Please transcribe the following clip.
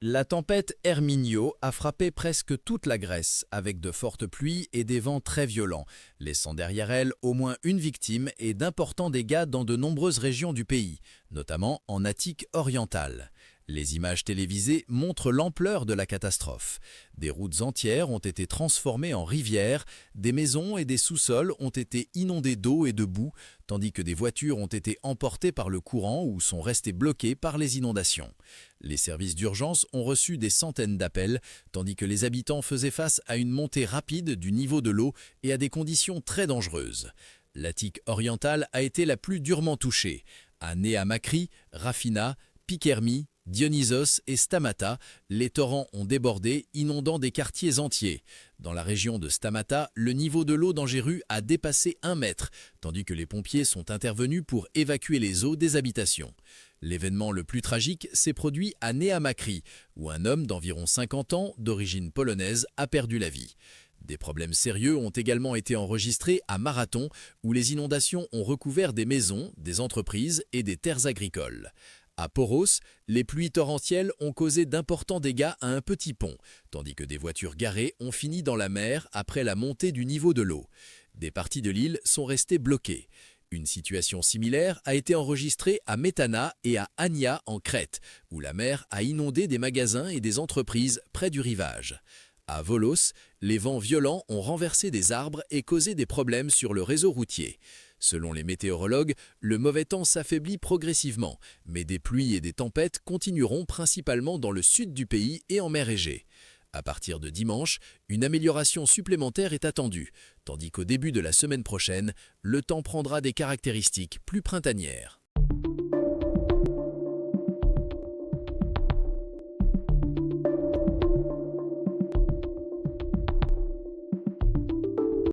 La tempête Herminio a frappé presque toute la Grèce, avec de fortes pluies et des vents très violents, laissant derrière elle au moins une victime et d'importants dégâts dans de nombreuses régions du pays, notamment en Attique orientale. Les images télévisées montrent l'ampleur de la catastrophe. Des routes entières ont été transformées en rivières, des maisons et des sous-sols ont été inondés d'eau et de boue, tandis que des voitures ont été emportées par le courant ou sont restées bloquées par les inondations. Les services d'urgence ont reçu des centaines d'appels, tandis que les habitants faisaient face à une montée rapide du niveau de l'eau et à des conditions très dangereuses. L'Attique orientale a été la plus durement touchée. À Néa Makri, Rafina, Pikermi, Dionysos et Stamata, les torrents ont débordé, inondant des quartiers entiers. Dans la région de Stamata, le niveau de l'eau d'Angéru a dépassé 1 mètre, tandis que les pompiers sont intervenus pour évacuer les eaux des habitations. L'événement le plus tragique s'est produit à Néa Makri, où un homme d'environ 50 ans, d'origine polonaise, a perdu la vie. Des problèmes sérieux ont également été enregistrés à Marathon, où les inondations ont recouvert des maisons, des entreprises et des terres agricoles. À Poros, les pluies torrentielles ont causé d'importants dégâts à un petit pont, tandis que des voitures garées ont fini dans la mer après la montée du niveau de l'eau. Des parties de l'île sont restées bloquées. Une situation similaire a été enregistrée à Métana et à Ania en Crète, où la mer a inondé des magasins et des entreprises près du rivage. À Volos, les vents violents ont renversé des arbres et causé des problèmes sur le réseau routier. Selon les météorologues, le mauvais temps s'affaiblit progressivement, mais des pluies et des tempêtes continueront principalement dans le sud du pays et en mer Égée. À partir de dimanche, une amélioration supplémentaire est attendue, tandis qu'au début de la semaine prochaine, le temps prendra des caractéristiques plus printanières.